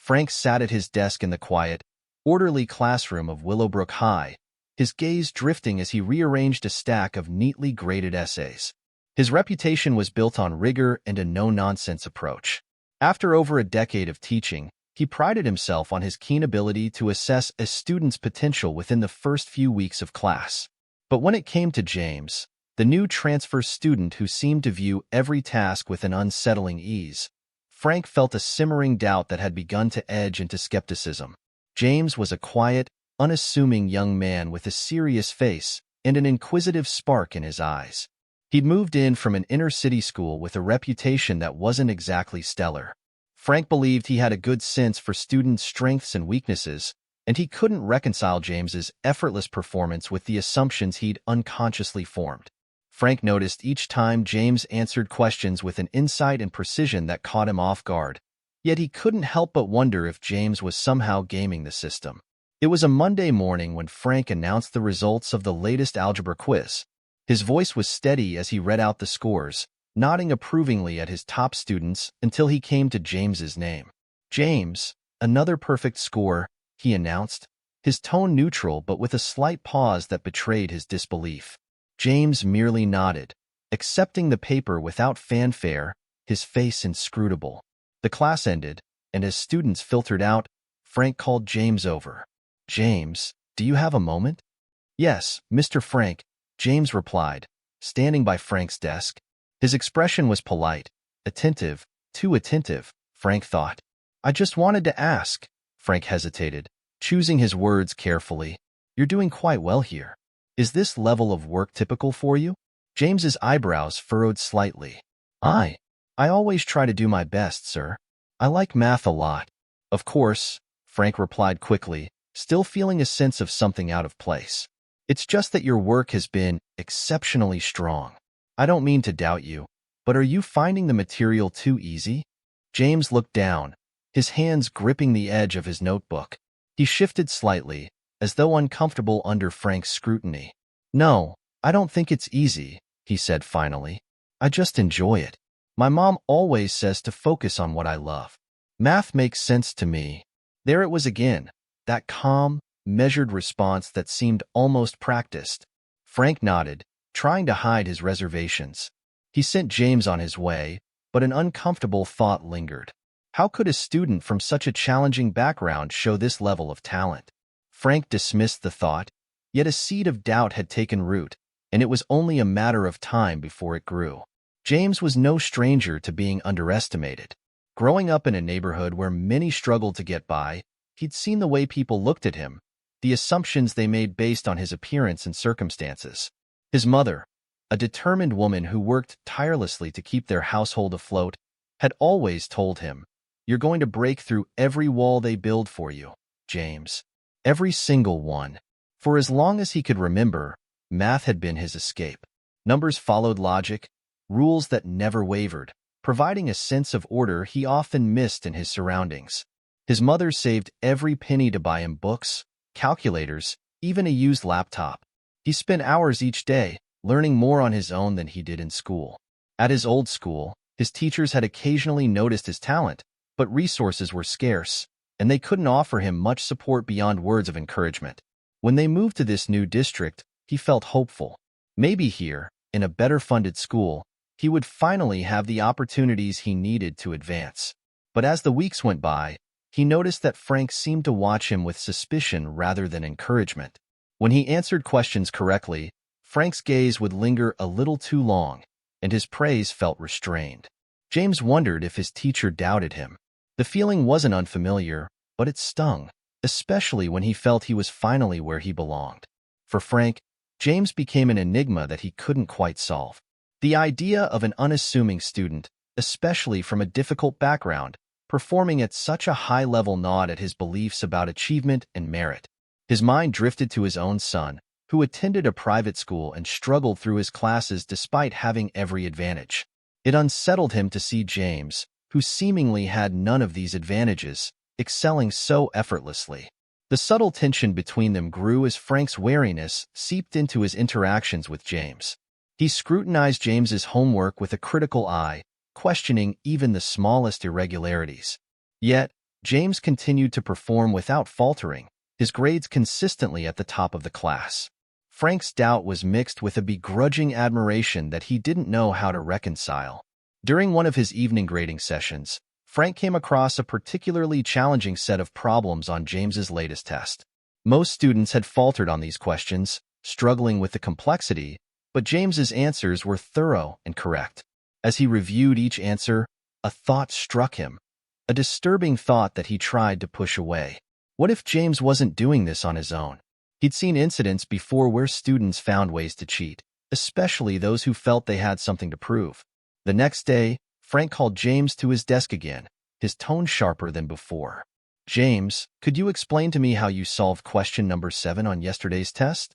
Frank sat at his desk in the quiet, orderly classroom of Willowbrook High, his gaze drifting as he rearranged a stack of neatly graded essays. His reputation was built on rigor and a no-nonsense approach. After over a decade of teaching, he prided himself on his keen ability to assess a student's potential within the first few weeks of class. But when it came to James, the new transfer student who seemed to view every task with an unsettling ease, Frank felt a simmering doubt that had begun to edge into skepticism. James was a quiet, unassuming young man with a serious face and an inquisitive spark in his eyes. He'd moved in from an inner-city school with a reputation that wasn't exactly stellar. Frank believed he had a good sense for students' strengths and weaknesses, and he couldn't reconcile James's effortless performance with the assumptions he'd unconsciously formed. Frank noticed each time James answered questions with an insight and precision that caught him off guard, yet he couldn't help but wonder if James was somehow gaming the system. It was a Monday morning when Frank announced the results of the latest algebra quiz. His voice was steady as he read out the scores, nodding approvingly at his top students until he came to James's name. "James, another perfect score," he announced, his tone neutral but with a slight pause that betrayed his disbelief. James merely nodded, accepting the paper without fanfare, his face inscrutable. The class ended, and as students filtered out, Frank called James over. "James, do you have a moment?" "Yes, Mr. Frank," James replied, standing by Frank's desk. His expression was polite, attentive, too attentive, Frank thought. "I just wanted to ask," Frank hesitated, choosing his words carefully. "You're doing quite well here. Is this level of work typical for you?" James's eyebrows furrowed slightly. I always try to do my best, sir. I like math a lot." "Of course," Frank replied quickly, still feeling a sense of something out of place. "It's just that your work has been exceptionally strong. I don't mean to doubt you, but are you finding the material too easy?" James looked down, his hands gripping the edge of his notebook. He shifted slightly, as though uncomfortable under Frank's scrutiny. "No, I don't think it's easy," he said finally. "I just enjoy it. My mom always says to focus on what I love. Math makes sense to me." There it was again, that calm, measured response that seemed almost practiced. Frank nodded, trying to hide his reservations. He sent James on his way, but an uncomfortable thought lingered. How could a student from such a challenging background show this level of talent? Frank dismissed the thought, yet a seed of doubt had taken root, and it was only a matter of time before it grew. James was no stranger to being underestimated. Growing up in a neighborhood where many struggled to get by, he'd seen the way people looked at him, the assumptions they made based on his appearance and circumstances. His mother, a determined woman who worked tirelessly to keep their household afloat, had always told him, "You're going to break through every wall they build for you, James. Every single one." For as long as he could remember, math had been his escape. Numbers followed logic, rules that never wavered, providing a sense of order he often missed in his surroundings. His mother saved every penny to buy him books, calculators, even a used laptop. He spent hours each day, learning more on his own than he did in school. At his old school, his teachers had occasionally noticed his talent, but resources were scarce, and they couldn't offer him much support beyond words of encouragement. When they moved to this new district, he felt hopeful. Maybe here, in a better-funded school, he would finally have the opportunities he needed to advance. But as the weeks went by, he noticed that Frank seemed to watch him with suspicion rather than encouragement. When he answered questions correctly, Frank's gaze would linger a little too long, and his praise felt restrained. James wondered if his teacher doubted him. The feeling wasn't unfamiliar, but it stung, especially when he felt he was finally where he belonged. For Frank, James became an enigma that he couldn't quite solve. The idea of an unassuming student, especially from a difficult background, performing at such a high level gnawed at his beliefs about achievement and merit. His mind drifted to his own son, who attended a private school and struggled through his classes despite having every advantage. It unsettled him to see James, who seemingly had none of these advantages, excelling so effortlessly. The subtle tension between them grew as Frank's wariness seeped into his interactions with James. He scrutinized James's homework with a critical eye, questioning even the smallest irregularities. Yet, James continued to perform without faltering, his grades consistently at the top of the class. Frank's doubt was mixed with a begrudging admiration that he didn't know how to reconcile. During one of his evening grading sessions, Frank came across a particularly challenging set of problems on James's latest test. Most students had faltered on these questions, struggling with the complexity, but James's answers were thorough and correct. As he reviewed each answer, a thought struck him, a disturbing thought that he tried to push away. What if James wasn't doing this on his own? He'd seen incidents before where students found ways to cheat, especially those who felt they had something to prove. The next day, Frank called James to his desk again, his tone sharper than before. "James, could you explain to me how you solved question number 7 on yesterday's test?"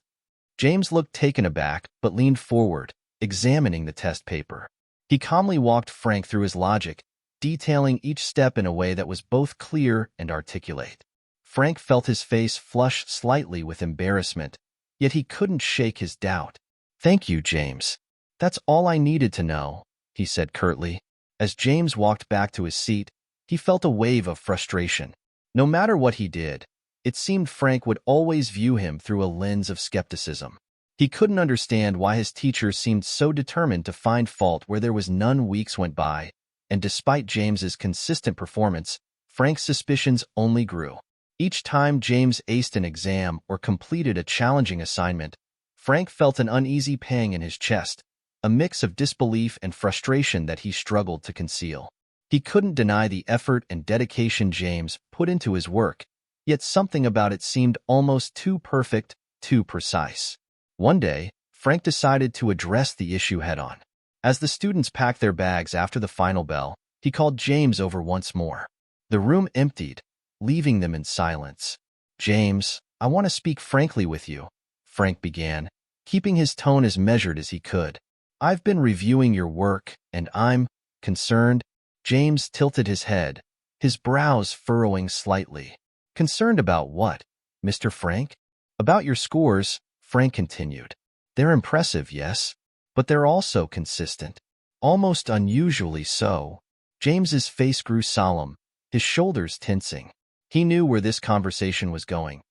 James looked taken aback, but leaned forward, examining the test paper. He calmly walked Frank through his logic, detailing each step in a way that was both clear and articulate. Frank felt his face flush slightly with embarrassment, yet he couldn't shake his doubt. "Thank you, James. That's all I needed to know," he said curtly. As James walked back to his seat, he felt a wave of frustration. No matter what he did, it seemed Frank would always view him through a lens of skepticism. He couldn't understand why his teacher seemed so determined to find fault where there was none. Weeks went by, and despite James's consistent performance, Frank's suspicions only grew. Each time James aced an exam or completed a challenging assignment, Frank felt an uneasy pang in his chest, a mix of disbelief and frustration that he struggled to conceal. He couldn't deny the effort and dedication James put into his work, yet something about it seemed almost too perfect, too precise. One day, Frank decided to address the issue head-on. As the students packed their bags after the final bell, he called James over once more. The room emptied, leaving them in silence. "James, I want to speak frankly with you," Frank began, keeping his tone as measured as he could. "I've been reviewing your work, and I'm concerned." James tilted his head, his brows furrowing slightly. "Concerned about what, Mr. Frank?" "About your scores," Frank continued. "They're impressive, yes, but they're also consistent. Almost unusually so." James's face grew solemn, his shoulders tensing. He knew where this conversation was going.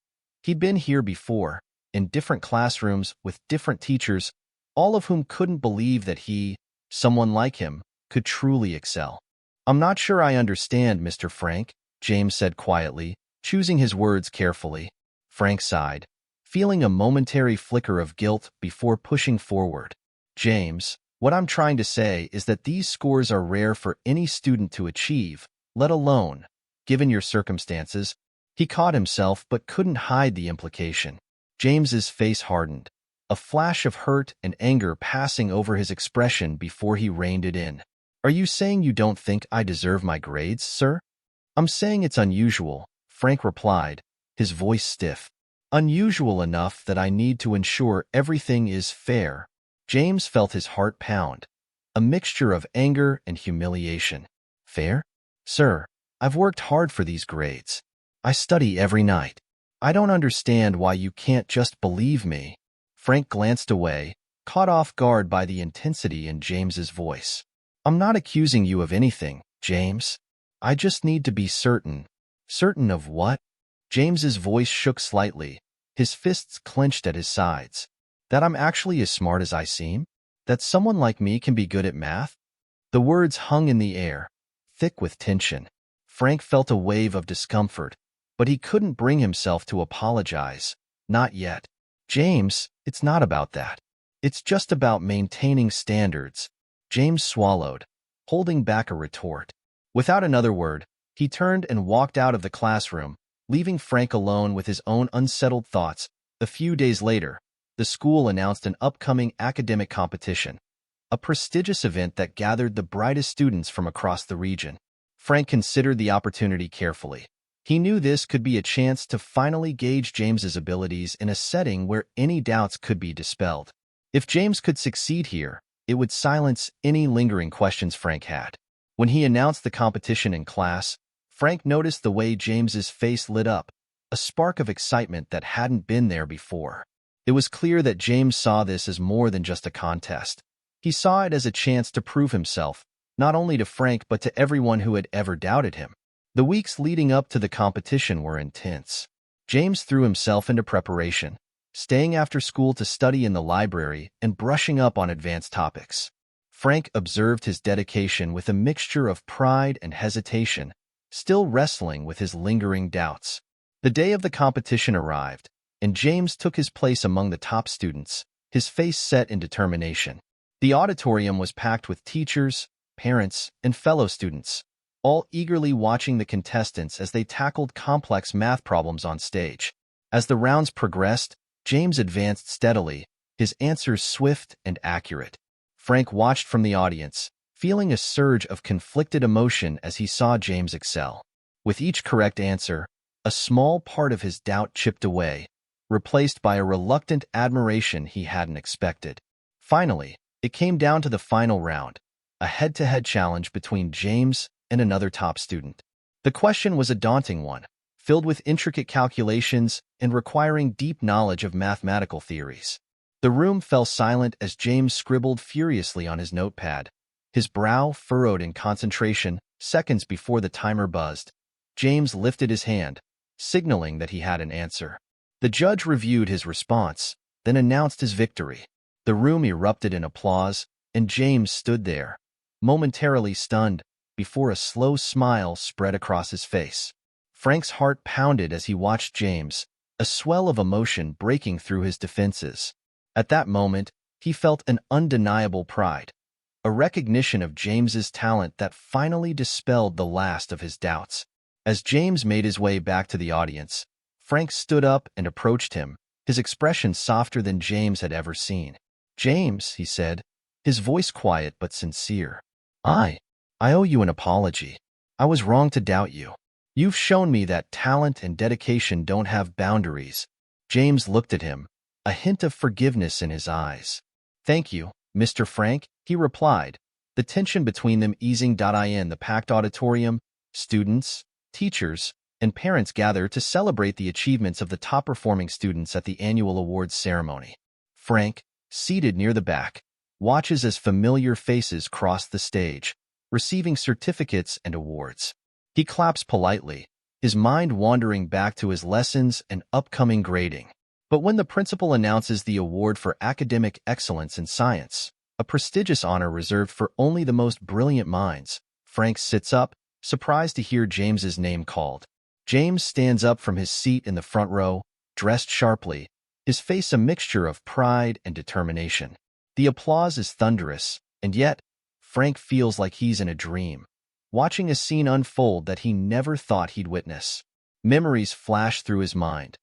He'd been here before, in different classrooms with different teachers, all of whom couldn't believe that he, someone like him, could truly excel. "I'm not sure I understand, Mr. Frank," James said quietly, choosing his words carefully. Frank sighed, feeling a momentary flicker of guilt before pushing forward. "James, what I'm trying to say is that these scores are rare for any student to achieve, let alone, given your circumstances." He caught himself but couldn't hide the implication. James's face hardened, a flash of hurt and anger passing over his expression before he reined it in. "Are you saying you don't think I deserve my grades, sir?" "I'm saying it's unusual," Frank replied, his voice stiff. "Unusual enough that I need to ensure everything is fair." James felt his heart pound, a mixture of anger and humiliation. "Fair? Sir, I've worked hard for these grades. I study every night. I don't understand why you can't just believe me." Frank glanced away, caught off guard by the intensity in James's voice. "I'm not accusing you of anything, James. I just need to be certain." "Certain of what?" James's voice shook slightly, his fists clenched at his sides. "That I'm actually as smart as I seem? That someone like me can be good at math?" The words hung in the air, thick with tension. Frank felt a wave of discomfort, but he couldn't bring himself to apologize. Not yet. "James, it's not about that. It's just about maintaining standards." James swallowed, holding back a retort. Without another word, he turned and walked out of the classroom, leaving Frank alone with his own unsettled thoughts. A few days later, the school announced an upcoming academic competition, a prestigious event that gathered the brightest students from across the region. Frank considered the opportunity carefully. He knew this could be a chance to finally gauge James's abilities in a setting where any doubts could be dispelled. If James could succeed here, it would silence any lingering questions Frank had. When he announced the competition in class, Frank noticed the way James's face lit up, a spark of excitement that hadn't been there before. It was clear that James saw this as more than just a contest. He saw it as a chance to prove himself, not only to Frank but to everyone who had ever doubted him. The weeks leading up to the competition were intense. James threw himself into preparation, staying after school to study in the library and brushing up on advanced topics. Frank observed his dedication with a mixture of pride and hesitation, still wrestling with his lingering doubts. The day of the competition arrived, and James took his place among the top students, his face set in determination. The auditorium was packed with teachers, parents, and fellow students, all eagerly watching the contestants as they tackled complex math problems on stage. As the rounds progressed, James advanced steadily, his answers swift and accurate. Frank watched from the audience, feeling a surge of conflicted emotion as he saw James excel. With each correct answer, a small part of his doubt chipped away, replaced by a reluctant admiration he hadn't expected. Finally, it came down to the final round, a head-to-head challenge between James and another top student. The question was a daunting one, filled with intricate calculations and requiring deep knowledge of mathematical theories. The room fell silent as James scribbled furiously on his notepad, his brow furrowed in concentration. Seconds before the timer buzzed, James lifted his hand, signaling that he had an answer. The judge reviewed his response, then announced his victory. The room erupted in applause, and James stood there, momentarily stunned, before a slow smile spread across his face. Frank's heart pounded as he watched James, a swell of emotion breaking through his defenses. At that moment, he felt an undeniable pride, a recognition of James's talent that finally dispelled the last of his doubts. As James made his way back to the audience, Frank stood up and approached him, his expression softer than James had ever seen. "James," he said, his voice quiet but sincere. I owe you an apology. I was wrong to doubt you. You've shown me that talent and dedication don't have boundaries." James looked at him, a hint of forgiveness in his eyes. "Thank you, Mr. Frank," he replied, the tension between them easing. In the packed auditorium, students, teachers, and parents gathered to celebrate the achievements of the top-performing students at the annual awards ceremony. Frank, seated near the back, watches as familiar faces cross the stage, receiving certificates and awards. He claps politely, his mind wandering back to his lessons and upcoming grading. But when the principal announces the award for academic excellence in science, a prestigious honor reserved for only the most brilliant minds, Frank sits up, surprised to hear James's name called. James stands up from his seat in the front row, dressed sharply, his face a mixture of pride and determination. The applause is thunderous, and yet, Frank feels like he's in a dream, watching a scene unfold that he never thought he'd witness. Memories flash through his mind.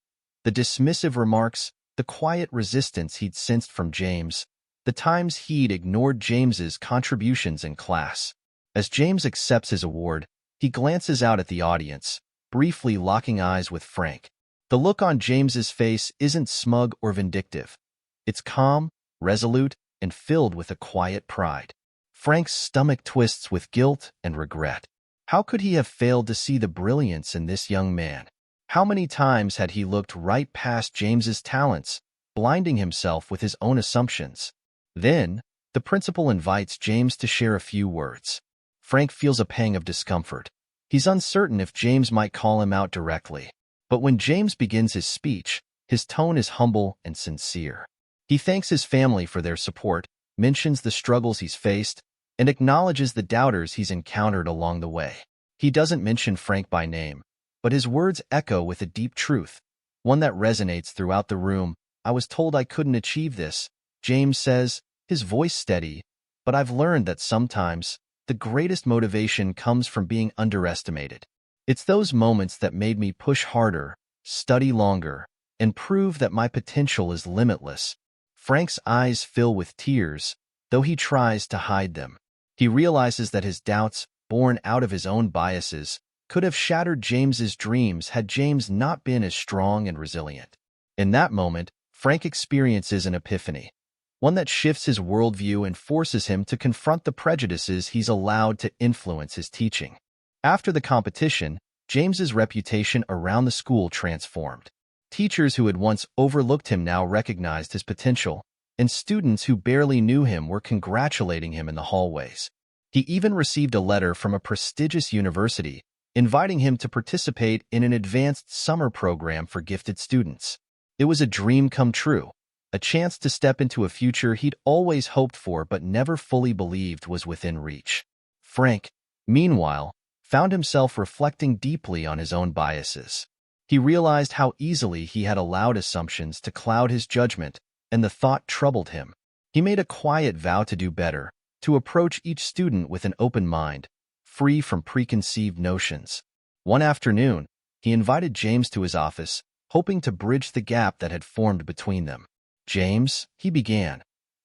The dismissive remarks, the quiet resistance he'd sensed from James, the times he'd ignored James's contributions in class. As James accepts his award, he glances out at the audience, briefly locking eyes with Frank. The look on James's face isn't smug or vindictive. It's calm, resolute, and filled with a quiet pride. Frank's stomach twists with guilt and regret. How could he have failed to see the brilliance in this young man? How many times had he looked right past James's talents, blinding himself with his own assumptions? Then, the principal invites James to share a few words. Frank feels a pang of discomfort. He's uncertain if James might call him out directly. But when James begins his speech, his tone is humble and sincere. He thanks his family for their support, mentions the struggles he's faced, and acknowledges the doubters he's encountered along the way. He doesn't mention Frank by name, but his words echo with a deep truth, one that resonates throughout the room. "I was told I couldn't achieve this," James says, his voice steady, "but I've learned that sometimes the greatest motivation comes from being underestimated. It's those moments that made me push harder, study longer, and prove that my potential is limitless." Frank's eyes fill with tears, though he tries to hide them. He realizes that his doubts, born out of his own biases, could have shattered James's dreams had James not been as strong and resilient. In that moment, Frank experiences an epiphany, one that shifts his worldview and forces him to confront the prejudices he's allowed to influence his teaching. After the competition, James's reputation around the school transformed. Teachers who had once overlooked him now recognized his potential, and students who barely knew him were congratulating him in the hallways. He even received a letter from a prestigious university, inviting him to participate in an advanced summer program for gifted students. It was a dream come true, a chance to step into a future he'd always hoped for but never fully believed was within reach. Frank, meanwhile, found himself reflecting deeply on his own biases. He realized how easily he had allowed assumptions to cloud his judgment, and the thought troubled him. He made a quiet vow to do better, to approach each student with an open mind, free from preconceived notions. One afternoon, he invited James to his office, hoping to bridge the gap that had formed between them. "James," he began,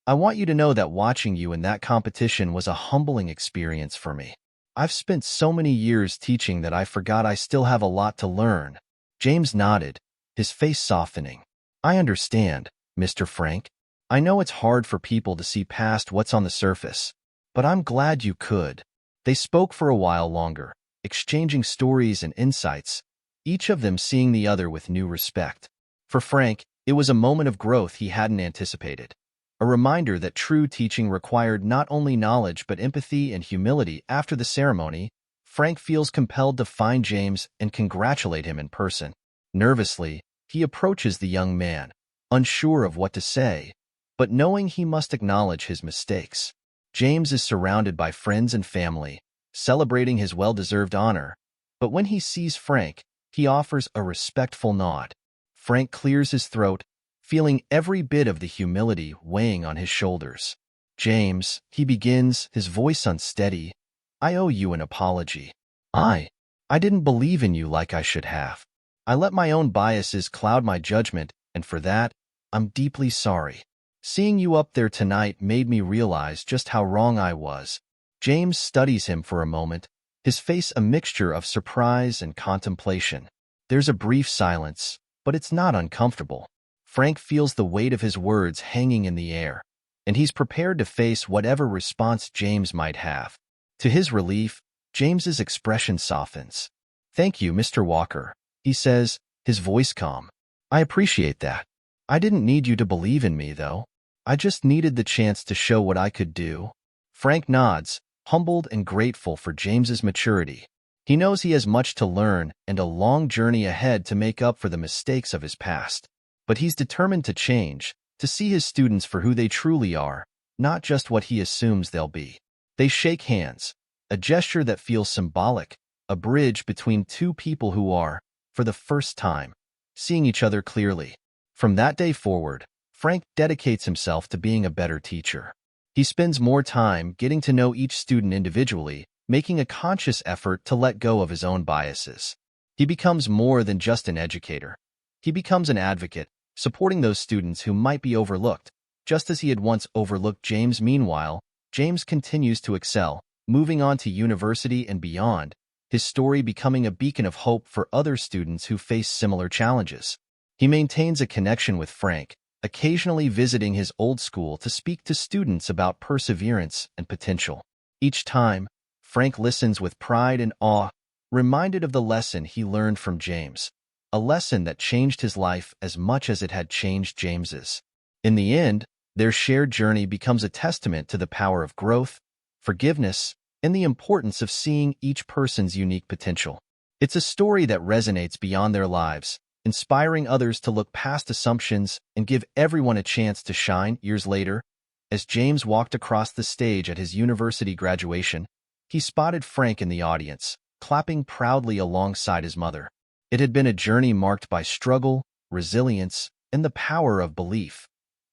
"I want you to know that watching you in that competition was a humbling experience for me. I've spent so many years teaching that I forgot I still have a lot to learn." James nodded, his face softening. "I understand, Mr. Frank. I know it's hard for people to see past what's on the surface, but I'm glad you could." They spoke for a while longer, exchanging stories and insights, each of them seeing the other with new respect. For Frank, it was a moment of growth he hadn't anticipated, a reminder that true teaching required not only knowledge but empathy and humility. After the ceremony, Frank feels compelled to find James and congratulate him in person. Nervously, he approaches the young man, unsure of what to say, but knowing he must acknowledge his mistakes. James is surrounded by friends and family, celebrating his well-deserved honor, but when he sees Frank, he offers a respectful nod. Frank clears his throat, feeling every bit of the humility weighing on his shoulders. "James," he begins, his voice unsteady, "I owe you an apology. I didn't believe in you like I should have. I let my own biases cloud my judgment, and for that, I'm deeply sorry. Seeing you up there tonight made me realize just how wrong I was." James studies him for a moment, his face a mixture of surprise and contemplation. There's a brief silence, but it's not uncomfortable. Frank feels the weight of his words hanging in the air, and he's prepared to face whatever response James might have. To his relief, James's expression softens. "Thank you, Mr. Walker," he says, his voice calm. "I appreciate that. I didn't need you to believe in me, though. I just needed the chance to show what I could do." Frank nods, humbled and grateful for James's maturity. He knows he has much to learn and a long journey ahead to make up for the mistakes of his past. But he's determined to change, to see his students for who they truly are, not just what he assumes they'll be. They shake hands, a gesture that feels symbolic, a bridge between two people who are, for the first time, seeing each other clearly. From that day forward, Frank dedicates himself to being a better teacher. He spends more time getting to know each student individually, making a conscious effort to let go of his own biases. He becomes more than just an educator. He becomes an advocate, supporting those students who might be overlooked, just as he had once overlooked James. Meanwhile, James continues to excel, moving on to university and beyond, his story becoming a beacon of hope for other students who face similar challenges. He maintains a connection with Frank, occasionally visiting his old school to speak to students about perseverance and potential. Each time, Frank listens with pride and awe, reminded of the lesson he learned from James, a lesson that changed his life as much as it had changed James's. In the end, their shared journey becomes a testament to the power of growth, forgiveness, and the importance of seeing each person's unique potential. It's a story that resonates beyond their lives, inspiring others to look past assumptions and give everyone a chance to shine. Years later, as James walked across the stage at his university graduation, he spotted Frank in the audience, clapping proudly alongside his mother. It had been a journey marked by struggle, resilience, and the power of belief,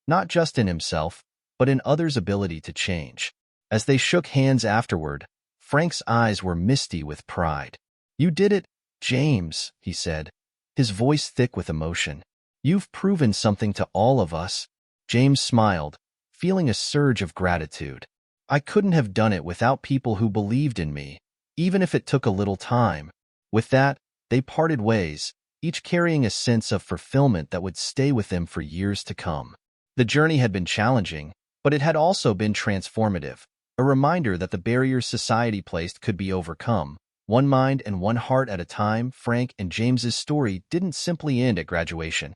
not just in himself, but in others' ability to change. As they shook hands afterward, Frank's eyes were misty with pride. "You did it, James," he said, his voice thick with emotion. "You've proven something to all of us." James smiled, feeling a surge of gratitude. "I couldn't have done it without people who believed in me, even if it took a little time." With that, they parted ways, each carrying a sense of fulfillment that would stay with them for years to come. The journey had been challenging, but it had also been transformative, a reminder that the barriers society placed could be overcome. One mind and one heart at a time, Frank and James's story didn't simply end at graduation.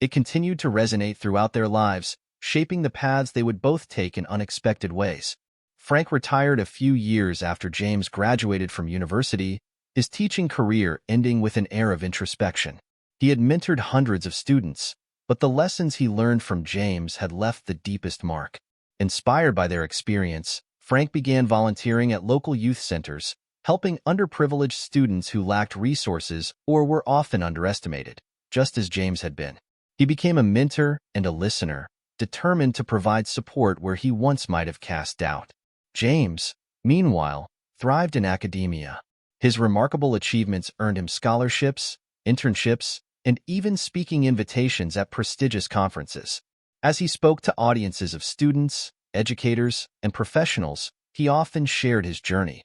It continued to resonate throughout their lives, shaping the paths they would both take in unexpected ways. Frank retired a few years after James graduated from university, his teaching career ending with an air of introspection. He had mentored hundreds of students, but the lessons he learned from James had left the deepest mark. Inspired by their experience, Frank began volunteering at local youth centers, helping underprivileged students who lacked resources or were often underestimated, just as James had been. He became a mentor and a listener, determined to provide support where he once might have cast doubt. James, meanwhile, thrived in academia. His remarkable achievements earned him scholarships, internships, and even speaking invitations at prestigious conferences. As he spoke to audiences of students, educators, and professionals, he often shared his journey.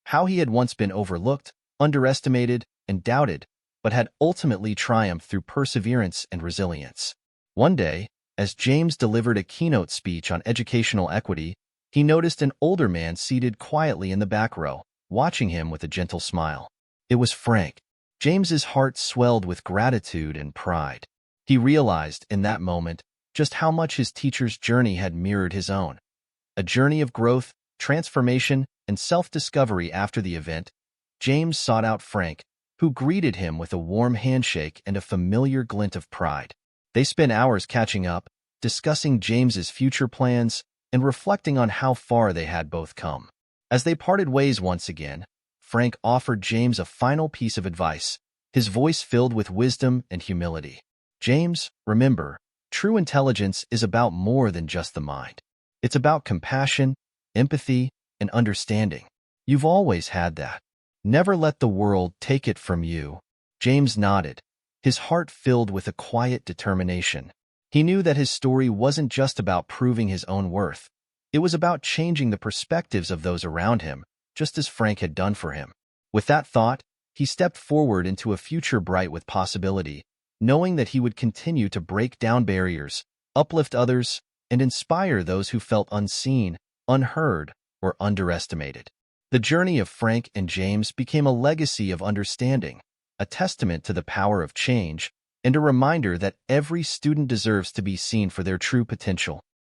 How he had once been overlooked, underestimated, and doubted, but had ultimately triumphed through perseverance and resilience. One day, as James delivered a keynote speech on educational equity, he noticed an older man seated quietly in the back row, watching him with a gentle smile. It was Frank. James's heart swelled with gratitude and pride. He realized in that moment just how much his teacher's journey had mirrored his own. A journey of growth, transformation, and self-discovery. After the event, James sought out Frank, who greeted him with a warm handshake and a familiar glint of pride. They spent hours catching up, discussing James's future plans, and reflecting on how far they had both come. As they parted ways once again, Frank offered James a final piece of advice, his voice filled with wisdom and humility. James, remember, true intelligence is about more than just the mind. It's about compassion, empathy, and understanding. You've always had that. Never let the world take it from you. James nodded, his heart filled with a quiet determination. He knew that his story wasn't just about proving his own worth. It was about changing the perspectives of those around him, just as Frank had done for him. With that thought, he stepped forward into a future bright with possibility, knowing that he would continue to break down barriers, uplift others, and inspire those who felt unseen, unheard, or underestimated. The journey of Frank and James became a legacy of understanding, a testament to the power of change, and a reminder that every student deserves to be seen for their true potential.